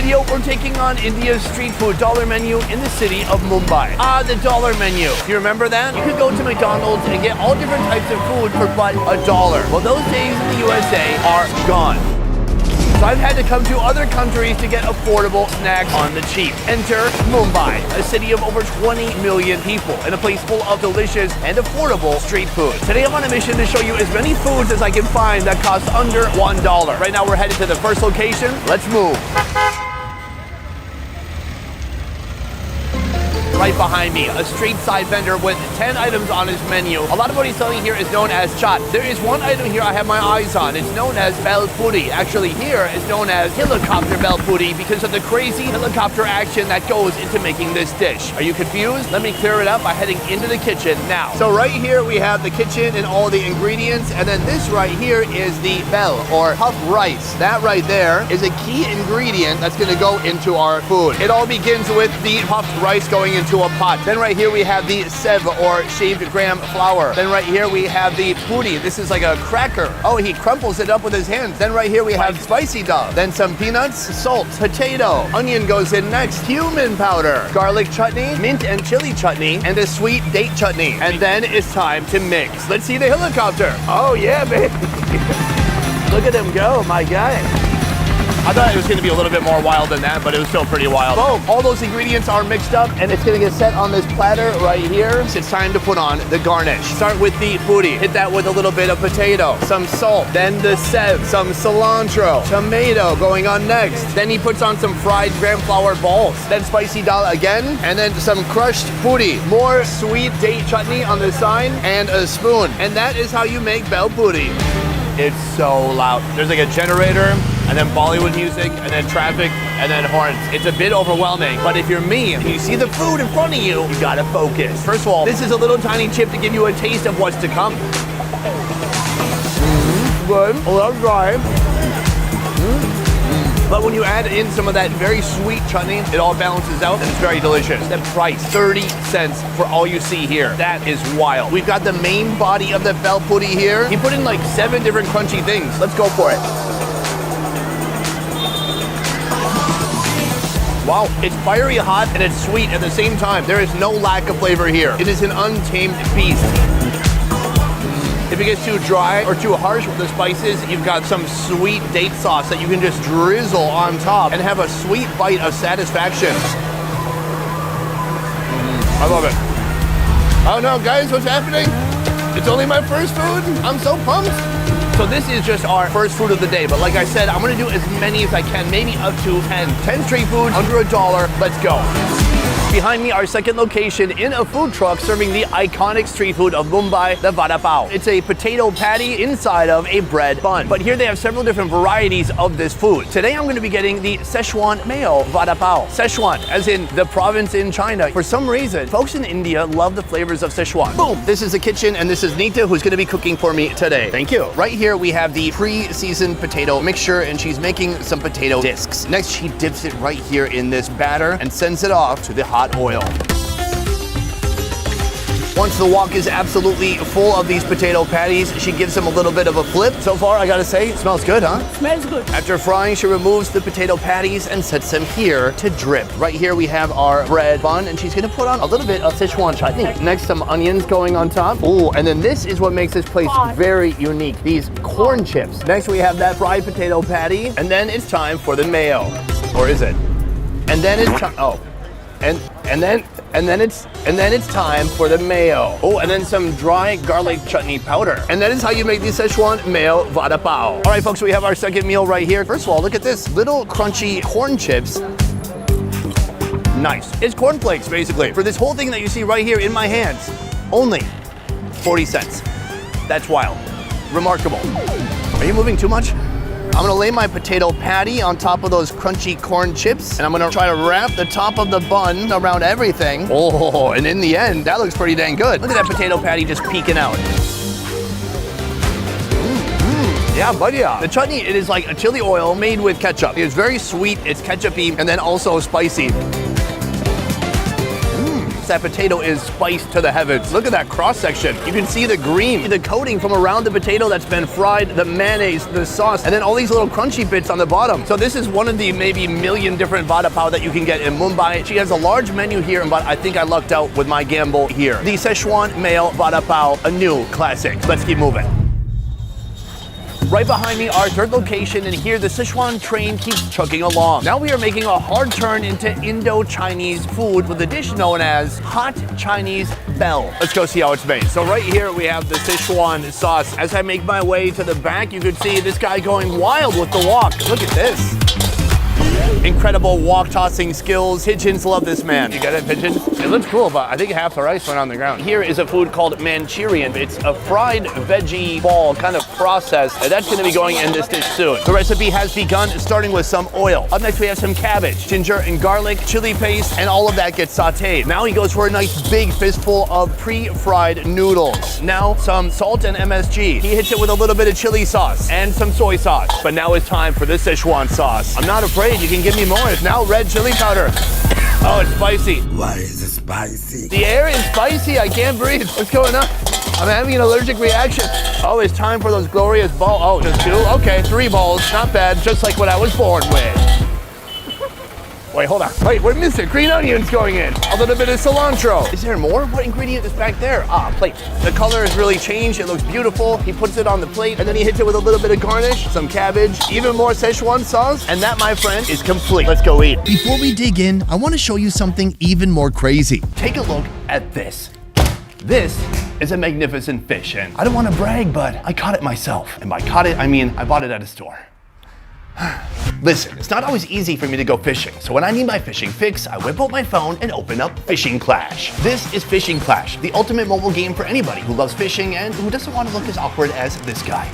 video, we're taking on India's street food dollar menu in the city of Mumbai. The dollar menu. Do you remember that? You could go to McDonald's and get all different types of food for but $1. Well, those days in the USA are gone. So I've had to come to other countries to get affordable snacks on the cheap. Enter Mumbai, a city of over 20 million people and a place full of delicious and affordable street food. Today I'm on a mission to show you as many foods as I can find that cost under $1. Right now we're headed to the first location. Let's move. Right behind me, a street side vendor with 10 items on his menu. A lot of what he's selling here is known as chaat. There is one item here I have my eyes on. It's known as bel puri. Actually, here it's known as helicopter bel puri because of the crazy helicopter action that goes into making this dish. Are you confused? Let me clear it up by heading into the kitchen now. So right here we have the kitchen and all the ingredients, and then this right here is the bel or puffed rice. That right there is a key ingredient that's going to go into our food. It all begins with the puffed rice going into a pot. Then right here we have the sev or shaved gram flour. Then right here we have the puri. This is like a cracker. Oh, he crumples it up with his hands. Then right here we have spicy dal. Then some peanuts, salt, potato. Onion goes in next. Cumin powder, garlic chutney, mint and chili chutney, and a sweet date chutney. And then it's time to mix. Let's see the helicopter. Oh yeah, baby. Look at him go, my guy. I thought it was going to be a little bit more wild than that, but it was still pretty wild. Boom! All those ingredients are mixed up, and it's going to get set on this platter right here. It's time to put on the garnish. Start with the puri. Hit that with a little bit of potato, some salt, then the sev, some cilantro, tomato going on next. Then he puts on some fried gram flour balls, then spicy dal again, and then some crushed puri. More sweet date chutney on the side, and a spoon. And that is how you make bel puri. It's so loud. There's like a generator, and then Bollywood music, and then traffic, and then horns. It's a bit overwhelming, but if you're me and you see the food in front of you, you gotta focus. First of all, this is a little tiny chip to give you a taste of what's to come. Good, a little dry. But when you add in some of that very sweet chutney, it all balances out and it's very delicious. That price, 30 cents for all you see here. That is wild. We've got the main body of the bel puri here. He put in like 7 different crunchy things. Let's go for it. Wow, it's fiery hot and it's sweet at the same time. There is no lack of flavor here. It is an untamed beast. If it gets too dry or too harsh with the spices, you've got some sweet date sauce that you can just drizzle on top and have a sweet bite of satisfaction. I love it. Oh no, guys, what's happening? It's only my first food. I'm so pumped. So this is just our first food of the day, but like I said, I'm gonna do as many as I can, maybe up to 10. 10 street food, under $1, let's go. Behind me, our second location in a food truck serving the iconic street food of Mumbai, the vada pav. It's a potato patty inside of a bread bun. But here they have several different varieties of this food. Today I'm going to be getting the Szechuan mayo vada pav. Szechuan, as in the province in China. For some reason, folks in India love the flavors of Szechuan. Boom! This is the kitchen, and this is Nita, who's going to be cooking for me today. Thank you. Right here we have the pre-seasoned potato mixture, and she's making some potato discs. Next, she dips it right here in this batter and sends it off to the hot oil. Once the wok is absolutely full of these potato patties, she gives them a little bit of a flip. So far, I gotta say, it smells good, huh? Smells good. After frying, she removes the potato patties and sets them here to drip. Right here, we have our bread bun, and she's gonna put on a little bit of Szechuan chutney. Next, some onions going on top. Ooh, and then this is what makes this place very unique. These corn chips. Next, we have that fried potato patty, and then it's time for the mayo. Or is it? And then it's time, oh. And then it's time for the mayo. Oh, and then some dry garlic chutney powder. And that is how you make the Szechuan mayo vada pav. All right, folks, we have our second meal right here. First of all, look at this. Little crunchy corn chips. Nice. It's cornflakes, basically. For this whole thing that you see right here in my hands, only 40 cents. That's wild. Remarkable. Are you moving too much? I'm gonna lay my potato patty on top of those crunchy corn chips, and I'm gonna try to wrap the top of the bun around everything. Oh, and in the end, that looks pretty dang good. Look at that potato patty just peeking out. Yeah, buddy. The chutney, it is like a chili oil made with ketchup. It's very sweet, it's ketchup-y, and then also spicy. that potato is spiced to the heavens. Look at that cross section. You can see the green, the coating from around the potato that's been fried, the mayonnaise, the sauce, and then all these little crunchy bits on the bottom. So this is one of the maybe million different vada pav that you can get in Mumbai. She has a large menu here, but I think I lucked out with my gamble here. The Szechuan mayo vada pav, a new classic. Let's keep moving. Right behind me, our third location, and here the Sichuan train keeps chugging along. Now we are making a hard turn into Indo-Chinese food with a dish known as hot Chinese bell. Let's go see how it's made. So right here we have the Sichuan sauce. As I make my way to the back, you can see this guy going wild with the wok. Look at this. Incredible wok tossing skills. Pigeons love this man. You get it, pigeon? It looks cool, but I think half the rice went on the ground. Here is a food called Manchurian. It's a fried veggie ball kind of process, and that's gonna be going in this dish soon. The recipe has begun, starting with some oil. Up next we have some cabbage, ginger and garlic, chili paste, and all of that gets sauteed. Now he goes for a nice big fistful of pre-fried noodles. Now some salt and MSG. He hits it with a little bit of chili sauce and some soy sauce. But now it's time for the Sichuan sauce. I'm not afraid, you can give me more. It's now red chili powder. Oh, it's spicy. Why is it spicy? The air is spicy. I can't breathe. What's going on? I'm having an allergic reaction. Oh, it's time for those glorious balls. Oh, just 2? Okay, 3 balls. Not bad. Just like what I was born with. Wait, hold on. Wait, we're missing green onions going in. A little bit of cilantro. Is there more? What ingredient is back there? Ah, plate. The color has really changed. It looks beautiful. He puts it on the plate, and then he hits it with a little bit of garnish, some cabbage, even more Szechuan sauce, and that, my friend, is complete. Let's go eat. Before we dig in, I want to show you something even more crazy. Take a look at this. This is a magnificent fish, and I don't want to brag, but I caught it myself. And by caught it, I mean I bought it at a store. Listen, it's not always easy for me to go fishing, so when I need my fishing fix, I whip out my phone and open up Fishing Clash. This is Fishing Clash, the ultimate mobile game for anybody who loves fishing and who doesn't want to look as awkward as this guy.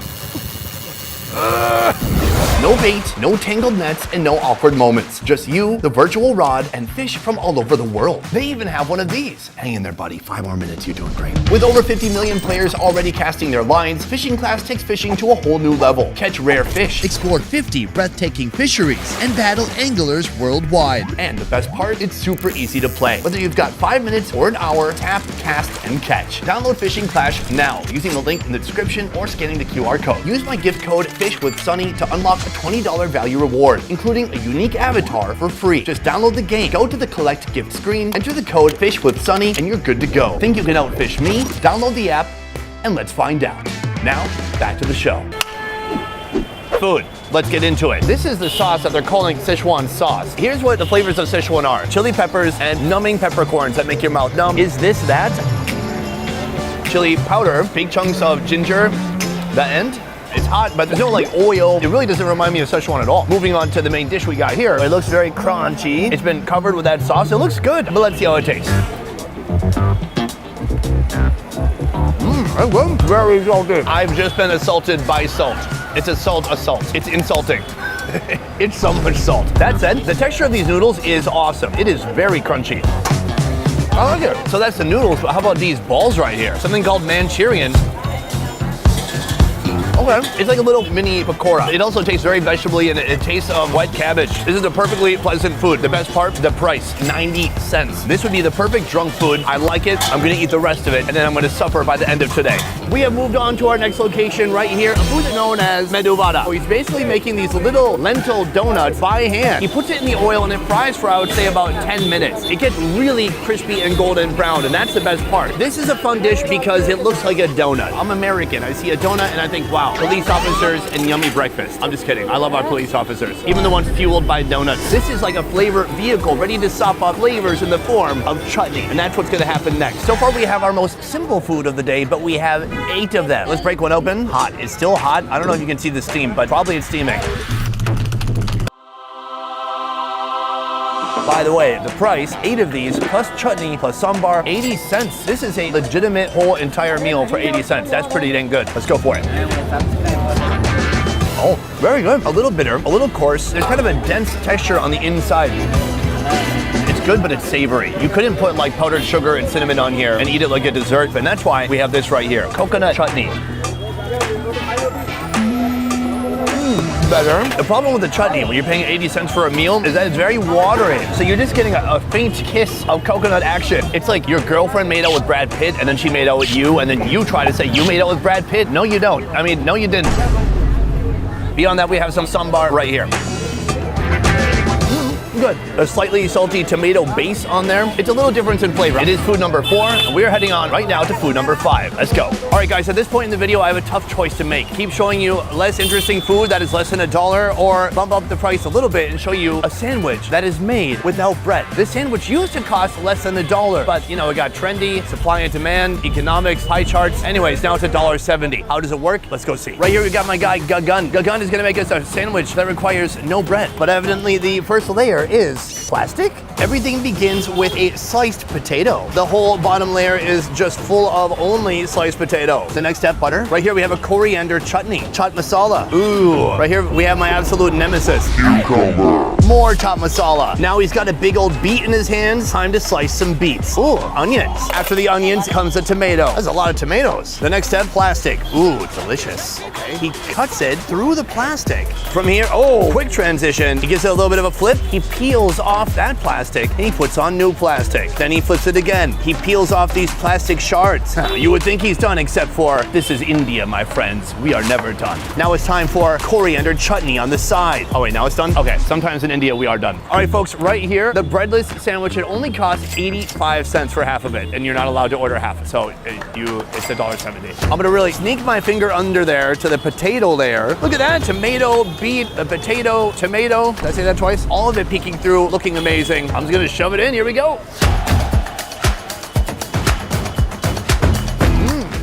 No bait, no tangled nets, and no awkward moments. Just you, the virtual rod, and fish from all over the world. They even have one of these. Hang in there, buddy. 5 more minutes, you're doing great. With over 50 million players already casting their lines, Fishing Clash takes fishing to a whole new level. Catch rare fish, Explore 50 breathtaking fisheries, and battle anglers worldwide. and the best part, it's super easy to play. Whether you've got 5 minutes or an hour, tap, cast, and catch. Download Fishing Clash now using the link in the description or scanning the QR code. Use my gift code FISHWITHSUNNY to unlock a $20 value reward, including a unique avatar for free. Just download the game, go to the collect gift screen, enter the code FISHWITHSUNNY, and you're good to go. Think you can outfish me? Download the app, and let's find out. Now, back to the show. Food. Let's get into it. This is the sauce that they're calling Sichuan sauce. Here's what the flavors of Sichuan are. Chili peppers and numbing peppercorns that make your mouth numb. Is this that? Chili powder, big chunks of ginger, the end. It's hot, but there's no like oil. It really doesn't remind me of Sichuan at all. Moving on to the main dish we got here. It looks very crunchy. It's been covered with that sauce. It looks good, but let's see how it tastes. Very salty. I've just been assaulted by salt. It's assault. It's insulting. It's so much salt. That said, the texture of these noodles is awesome. It is very crunchy. I like it. So that's the noodles, but how about these balls right here? Something called Manchurian. Okay, it's like a little mini pakora. It also tastes very vegetably and it tastes of wet cabbage. This is a perfectly pleasant food. The best part, the price, 90 cents. This would be the perfect drunk food. I like it. I'm gonna eat the rest of it and then I'm gonna suffer by the end of today. We have moved on to our next location right here, a food known as medu vada. So he's basically making these little lentil donuts by hand. He puts it in the oil and it fries for, I would say, about 10 minutes. It gets really crispy and golden brown, and that's the best part. This is a fun dish because it looks like a donut. I'm American. I see a donut and I think, wow, police officers and yummy breakfast. I'm just kidding. I love our police officers, even the ones fueled by donuts. This is like a flavor vehicle ready to sop up flavors in the form of chutney, and that's what's gonna happen next. So far we have our most simple food of the day, but we have 8 of them. Let's break one open. Hot. It's still hot. I don't know if you can see the steam, but probably it's steaming. By the way, the price, 8 of these, plus chutney, plus sambar, 80 cents. This is a legitimate whole entire meal for 80 cents. That's pretty dang good. Let's go for it. Oh, very good. A little bitter, a little coarse. There's kind of a dense texture on the inside. It's good, but it's savory. You couldn't put like powdered sugar and cinnamon on here and eat it like a dessert, and that's why we have this right here, coconut chutney. better. The problem with the chutney when you're paying 80 cents for a meal is that it's very watery. So you're just getting a faint kiss of coconut action. It's like your girlfriend made out with Brad Pitt and then she made out with you and then you try to say you made out with Brad Pitt. No, you don't. I mean, no, you didn't. Beyond that, we have some sambar right here. Good. A slightly salty tomato base on there. It's a little difference in flavor. It is food number 4. And we're heading on right now to food number 5. Let's go. All right, guys, at this point in the video, I have a tough choice to make. Keep showing you less interesting food that is less than $1 or bump up the price a little bit and show you a sandwich that is made without bread. This sandwich used to cost less than $1, but you know, it got trendy, supply and demand, economics, pie charts. Anyways, now it's $1.70. How does it work? Let's go see. Right here, we got my guy, Gagan. Gagan is gonna make us a sandwich that requires no bread, but evidently the first layer is plastic. Everything begins with a sliced potato. The whole bottom layer is just full of only sliced potato. The next step, butter. Right here we have a coriander chutney, chaat masala. Ooh. Right here we have my absolute nemesis. Cucumber. More chaat masala. Now he's got a big old beet in his hands. Time to slice some beets. Ooh, onions. After the onions comes the tomato. That's a lot of tomatoes. The next step, plastic. Ooh, delicious. Okay. He cuts it through the plastic. From here, oh, quick transition. He gives it a little bit of a flip. He peels off that plastic and he puts on new plastic. Then he flips it again. He peels off these plastic shards. You would think he's done, except for this is India, my friends. We are never done. Now it's time for coriander chutney on the side. Oh wait, now it's done? Okay, sometimes in India we are done. All right, folks, right here, the breadless sandwich, it only costs 85 cents for half of it, and you're not allowed to order half. So it's $1.70. I'm gonna really sneak my finger under there to the potato layer. Look at that, tomato, beet, potato, tomato. Did I say that twice? All of it peeking through, looking amazing. I'm just gonna shove it in, here we go.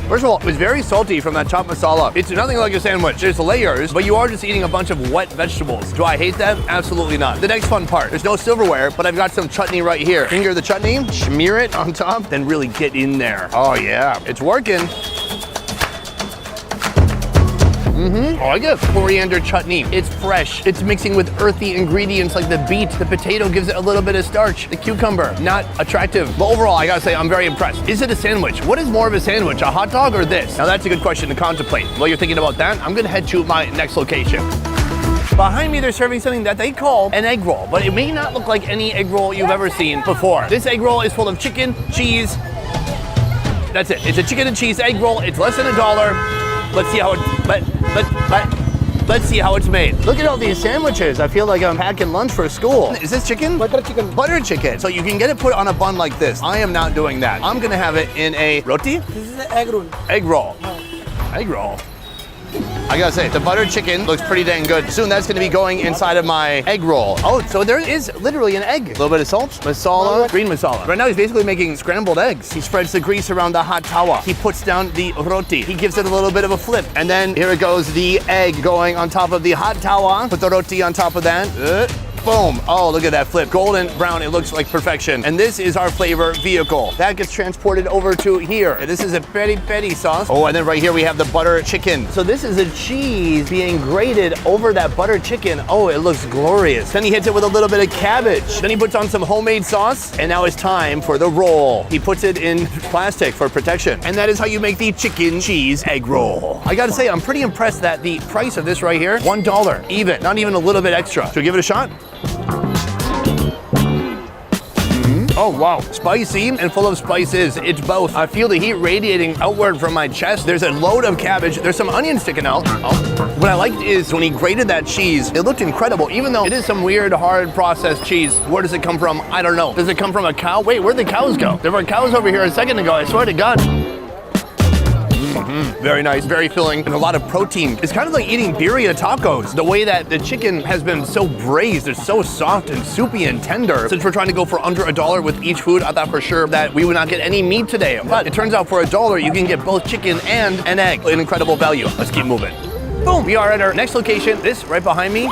First of all, it was very salty from that chaat masala. It's nothing like a sandwich. There's layers, but you are just eating a bunch of wet vegetables. Do I hate that? Absolutely not. The next fun part, there's no silverware, but I've got some chutney right here. Finger the chutney, smear it on top, then really get in there. Oh yeah, it's working. Oh, I get coriander chutney. It's fresh. It's mixing with earthy ingredients like the beet. The potato gives it a little bit of starch. The cucumber, not attractive. But overall, I gotta say, I'm very impressed. Is it a sandwich? What is more of a sandwich, a hot dog or this? Now that's a good question to contemplate. While you're thinking about that, I'm gonna head to my next location. Behind me, they're serving something that they call an egg roll, but it may not look like any egg roll you've ever seen before. This egg roll is full of chicken, cheese. That's it. It's a chicken and cheese egg roll. It's less than $1. Let's see how let's see how it's made. Look at all these sandwiches. I feel like I'm packing lunch for school. Is this chicken? Butter chicken. Butter chicken. So you can get it put on a bun like this. I am not doing that. I'm gonna have it in a roti. This is an egg roll. Egg roll. Egg roll. I gotta say, the buttered chicken looks pretty dang good. Soon that's gonna be going inside of my egg roll. Oh, so there is literally an egg. A little bit of salt, masala, green masala. Right now he's basically making scrambled eggs. He spreads the grease around the hot tawa. He puts down the roti. He gives it a little bit of a flip. And then here it goes, the egg going on top of the hot tawa. Put the roti on top of that. Boom. Oh, look at that flip. Golden brown, it looks like perfection. And this is our flavor vehicle. That gets transported over to here. This is a peri-peri sauce. Oh, and then right here we have the butter chicken. So this is a cheese being grated over that butter chicken. Oh, it looks glorious. Then he hits it with a little bit of cabbage. Then he puts on some homemade sauce. And now it's time for the roll. He puts it in plastic for protection. And that is how you make the chicken cheese egg roll. I gotta say, I'm pretty impressed that the price of this right here, $1 even, not even a little bit extra. Should we give it a shot? Oh wow, spicy and full of spices. It's both. I feel the heat radiating outward from my chest. There's a load of cabbage. There's some onions sticking out. Oh. What I liked is when he grated that cheese, it looked incredible. Even though it is some weird, hard processed cheese, where does it come from? I don't know. Does it come from a cow? Wait, where'd the cows go? There were cows over here a second ago, I swear to God. Very nice, very filling, and a lot of protein. It's kind of like eating birria tacos. The way that the chicken has been so braised, it's so soft and soupy and tender. Since we're trying to go for under $1 with each food, I thought for sure that we would not get any meat today. But it turns out for $1, you can get both chicken and an egg. An incredible value. Let's keep moving. Boom, we are at our next location. This right behind me.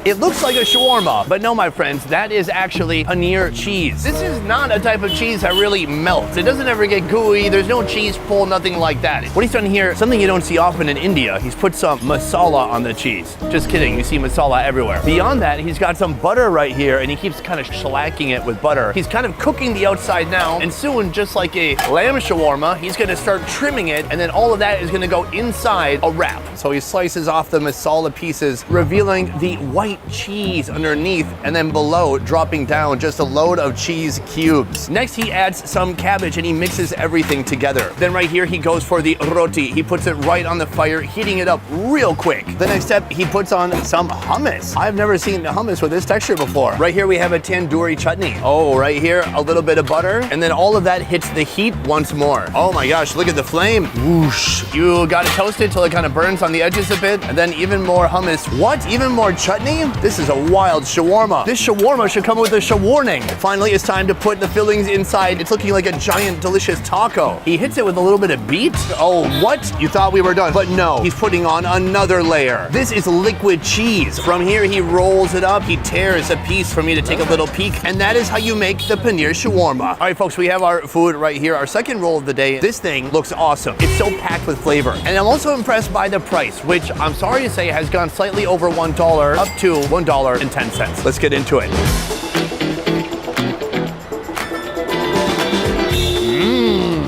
It looks like a shawarma, but no, my friends, that is actually paneer cheese. This is not a type of cheese that really melts. It doesn't ever get gooey. There's no cheese pull, nothing like that. What he's done here, something you don't see often in India, he's put some masala on the cheese. Just kidding, you see masala everywhere. Beyond that, he's got some butter right here, and he keeps kind of shellacking it with butter. He's kind of cooking the outside now, and soon, just like a lamb shawarma, he's gonna start trimming it, and then all of that is gonna go inside a wrap. So he slices off the masala pieces, revealing the white cheese underneath, and then below, dropping down just a load of cheese cubes. Next, he adds some cabbage, and he mixes everything together. Then right here, he goes for the roti. He puts it right on the fire, heating it up real quick. The next step, he puts on some hummus. I've never seen hummus with this texture before. Right here, we have a tandoori chutney. Oh, right here, a little bit of butter, and then all of that hits the heat once more. Oh my gosh, look at the flame. Whoosh. You got it toasted till it kind of burns on the edges a bit, and then even more hummus. What? Even more chutney? This is a wild shawarma. This shawarma should come with a shawarning. Finally, it's time to put the fillings inside. It's looking like a giant, delicious taco. He hits it with a little bit of beet. Oh, what? You thought we were done, but no. He's putting on another layer. This is liquid cheese. From here, he rolls it up. He tears a piece for me to take a little peek, and that is how you make the paneer shawarma. All right, folks, we have our food right here, our second roll of the day. This thing looks awesome. It's so packed with flavor, and I'm also impressed by the price, which I'm sorry to say has gone slightly over $1 up to $1.10. Let's get into it.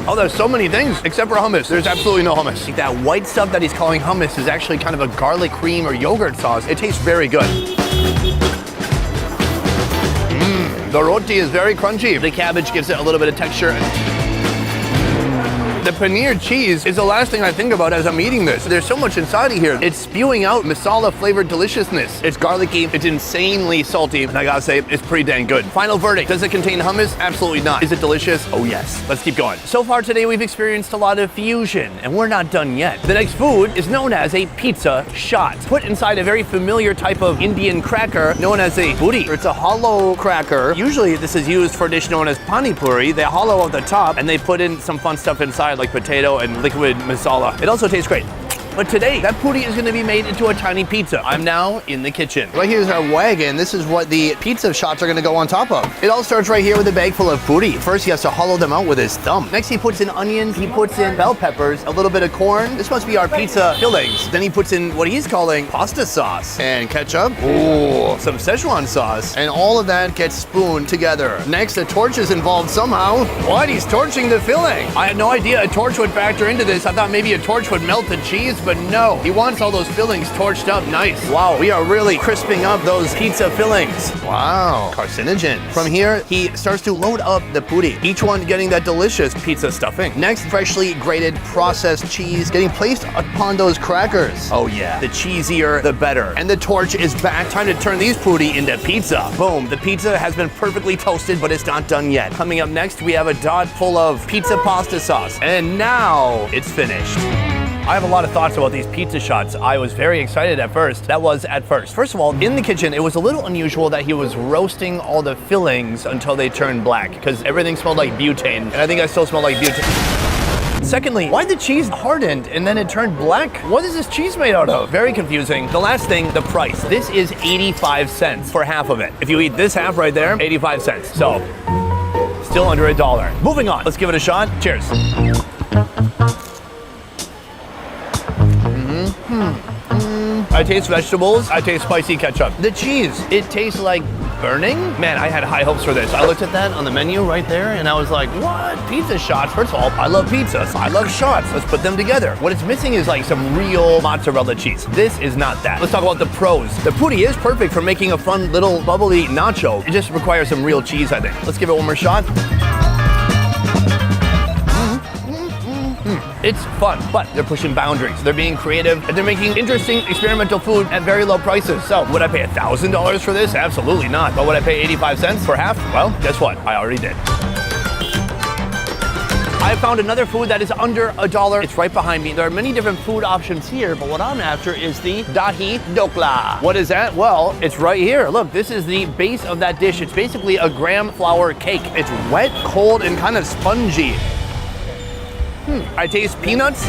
Oh, there's so many things except for hummus. There's absolutely no hummus. That white stuff that he's calling hummus is actually kind of a garlic cream or yogurt sauce. It tastes very good. The roti is very crunchy. The cabbage gives it a little bit of texture. The paneer cheese is the last thing I think about as I'm eating this. There's so much inside of here. It's spewing out masala flavored deliciousness. It's garlicky, it's insanely salty, and I gotta say, it's pretty dang good. Final verdict, does it contain hummus? Absolutely not. Is it delicious? Oh yes. Let's keep going. So far today, we've experienced a lot of fusion, and we're not done yet. The next food is known as a pizza shot, put inside a very familiar type of Indian cracker known as a puri. It's a hollow cracker. Usually this is used for a dish known as pani puri. They hollow out the top, and they put in some fun stuff inside, like potato and liquid masala. It also tastes great. But today, that puri is gonna be made into a tiny pizza. I'm now in the kitchen. Right here's our wagon. This is what the pizza shots are gonna go on top of. It all starts right here with a bag full of puri. First, he has to hollow them out with his thumb. Next, he puts in onions, he puts in bell peppers, a little bit of corn. This must be our pizza fillings. Then he puts in what he's calling pasta sauce and ketchup. Ooh, some Szechuan sauce. And all of that gets spooned together. Next, a torch is involved somehow. What? He's torching the filling. I had no idea a torch would factor into this. I thought maybe a torch would melt the cheese, but no, he wants all those fillings torched up nice. Wow, we are really crisping up those pizza fillings. Wow, carcinogens. From here, he starts to load up the puri, each one getting that delicious pizza stuffing. Next, freshly grated processed cheese getting placed upon those crackers. Oh yeah, the cheesier, the better. And the torch is back. Time to turn these puri into pizza. Boom, the pizza has been perfectly toasted, but it's not done yet. Coming up next, we have a dot full of pizza pasta sauce. And now it's finished. I have a lot of thoughts about these pizza shots. I was very excited at first. That was at first. First of all, in the kitchen, it was a little unusual that he was roasting all the fillings until they turned black, because everything smelled like butane, and I think I still smell like butane. Secondly, why the cheese hardened and then it turned black? What is this cheese made out of? Very confusing. The last thing, the price. This is 85 cents for half of it. If you eat this half right there, 85 cents. So, still under $1. Moving on. Let's give it a shot. Cheers. I taste vegetables, I taste spicy ketchup. The cheese, it tastes like burning. Man, I had high hopes for this. I looked at that on the menu right there and I was like, what? Pizza shots? First of all, I love pizzas. I love shots. Let's put them together. What it's missing is like some real mozzarella cheese. This is not that. Let's talk about the pros. The puri is perfect for making a fun little bubbly nacho. It just requires some real cheese, I think. Let's give it one more shot. It's fun, but they're pushing boundaries. They're being creative, and they're making interesting experimental food at very low prices. So, would I pay $1,000 for this? Absolutely not. But would I pay 85 cents for half? Well, guess what? I already did. I found another food that is under $1. It's right behind me. There are many different food options here, but what I'm after is the dahi dokla. What is that? Well, it's right here. Look, this is the base of that dish. It's basically a graham flour cake. It's wet, cold, and kind of spongy. I taste peanuts.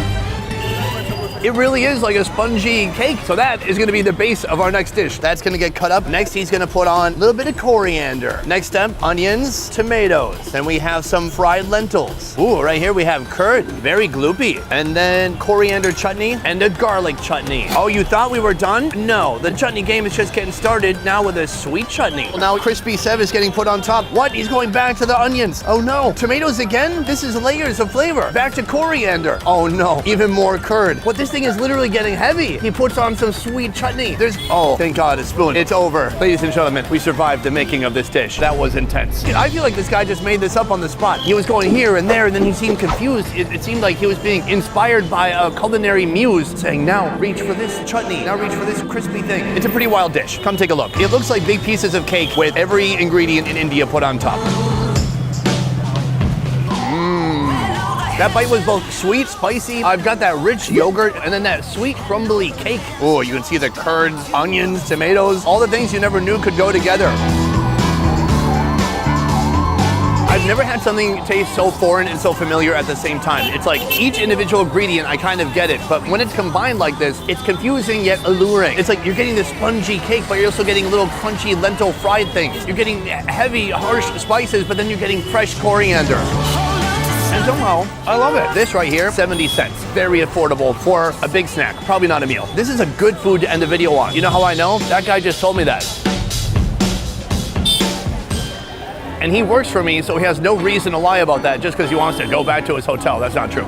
It really is like a spongy cake. So that is gonna be the base of our next dish. That's gonna get cut up. Next, he's gonna put on a little bit of coriander. Next step, onions, tomatoes. Then we have some fried lentils. Ooh, right here we have curd, very gloopy. And then coriander chutney and a garlic chutney. Oh, you thought we were done? No, the chutney game is just getting started now with a sweet chutney. Well, now crispy Sev is getting put on top. What? He's going back to the onions. Oh no, tomatoes again? This is layers of flavor. Back to coriander. Oh no, even more curd. What, this thing is literally getting heavy. He puts on some sweet chutney. Oh, thank God, a spoon. It's over. Ladies and gentlemen, we survived the making of this dish. That was intense. I feel like this guy just made this up on the spot. He was going here and there, and then he seemed confused. It seemed like he was being inspired by a culinary muse saying, now reach for this chutney, now reach for this crispy thing. It's a pretty wild dish. Come take a look. It looks like big pieces of cake with every ingredient in India put on top. That bite was both sweet, spicy. I've got that rich yogurt and then that sweet crumbly cake. Oh, you can see the curds, onions, tomatoes, all the things you never knew could go together. I've never had something taste so foreign and so familiar at the same time. It's like each individual ingredient, I kind of get it, but when it's combined like this, it's confusing yet alluring. It's like you're getting this spongy cake, but you're also getting little crunchy lentil fried things. You're getting heavy, harsh spices, but then you're getting fresh coriander. And somehow, I love it. This right here, 70 cents. Very affordable for a big snack. Probably not a meal. This is a good food to end the video on. You know how I know? That guy just told me that. And he works for me, so he has no reason to lie about that just because he wants to go back to his hotel. That's not true.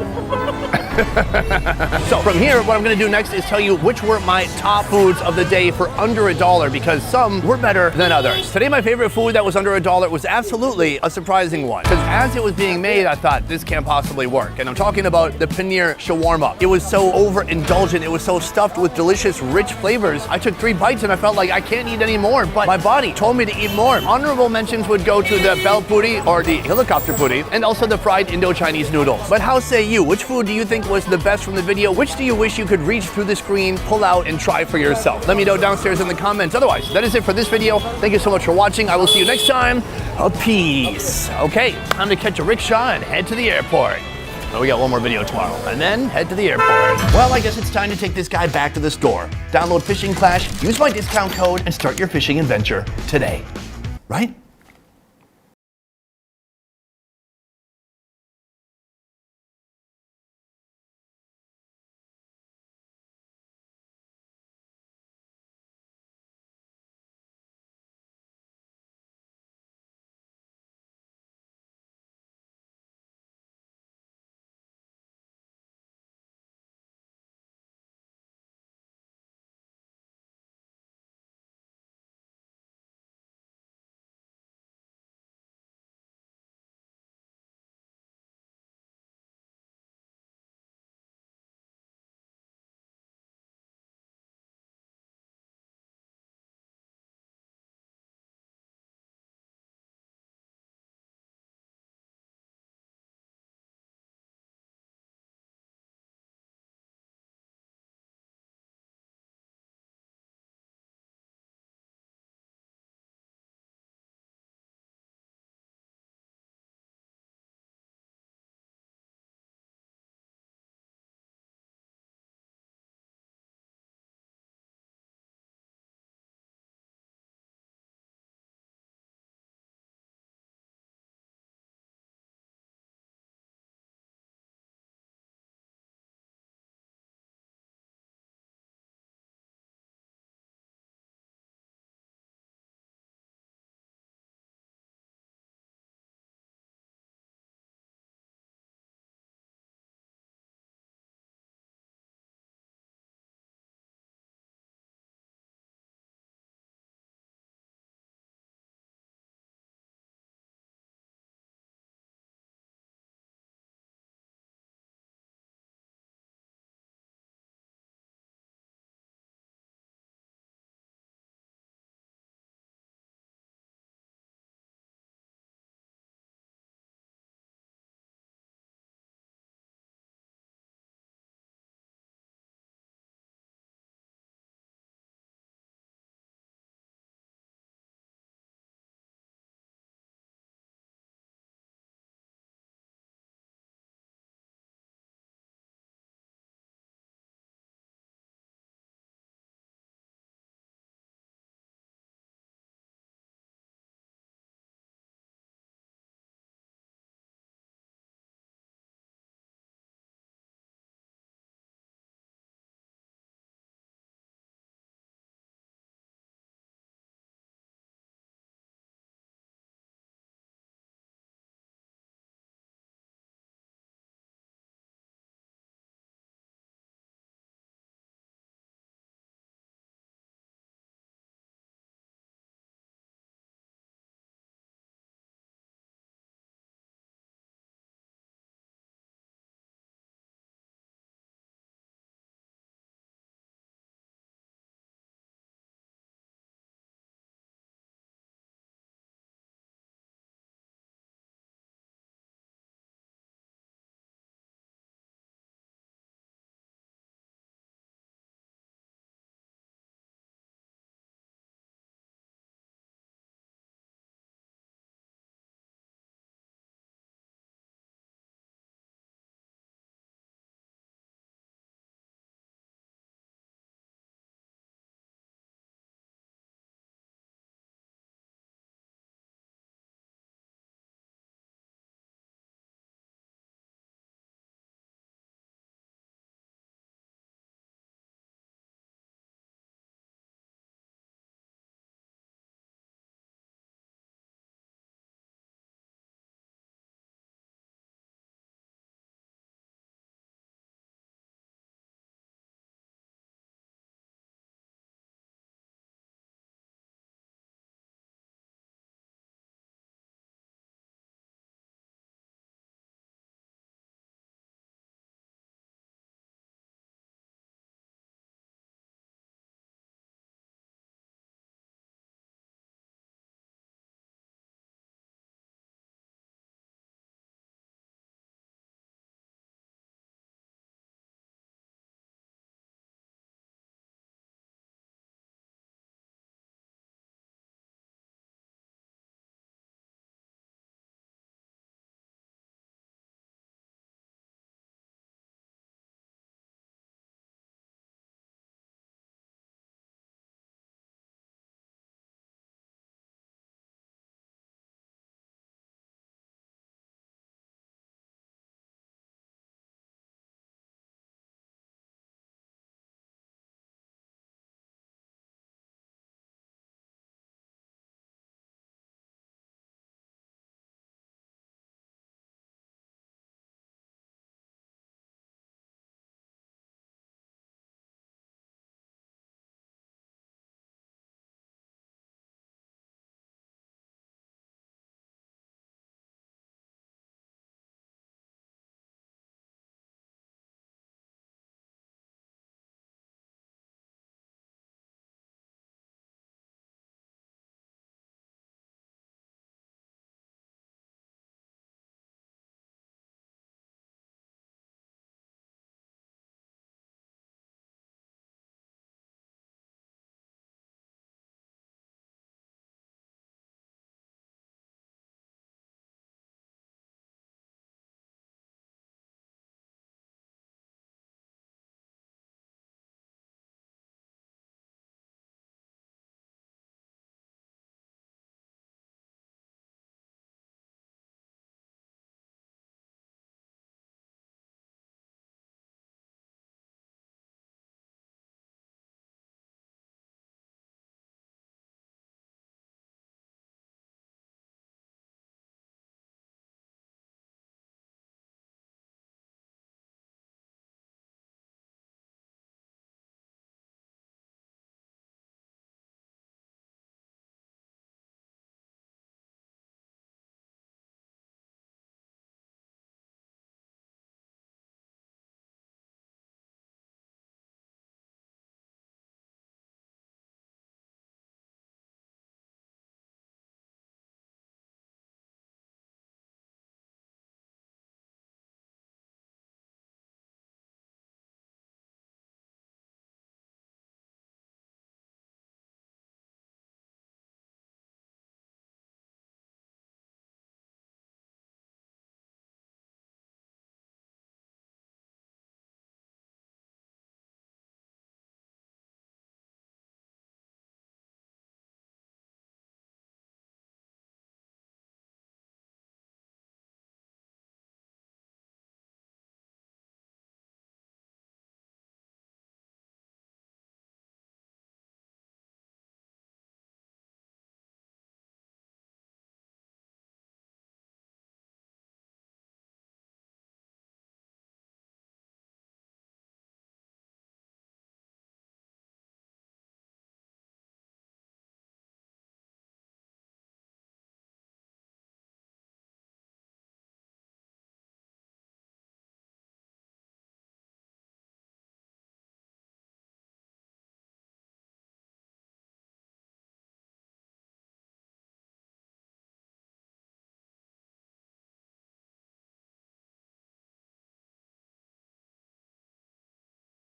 So from here, what I'm gonna do next is tell you which were my top foods of the day for under $1 because some were better than others. Today, my favorite food that was under $1 was absolutely a surprising one. Because as it was being made, I thought this can't possibly work. And I'm talking about the paneer shawarma. It was so overindulgent. It was so stuffed with delicious, rich flavors. I took 3 bites and I felt like I can't eat any more, but my body told me to eat more. Honorable mentions would go to the bel puri or the helicopter puri and also the fried Indo-Chinese noodles. But how say you? Which food do you think was the best from the video? Which do you wish you could reach through the screen, pull out, and try for yourself? Let me know downstairs in the comments. Otherwise, that is it for this video. Thank you so much for watching. I will see you next time. Peace. Okay, time to catch a rickshaw and head to the airport. Oh, we got one more video tomorrow. And then head to the airport. Well, I guess it's time to take this guy back to the store. Download Fishing Clash, use my discount code, and start your fishing adventure today. Right?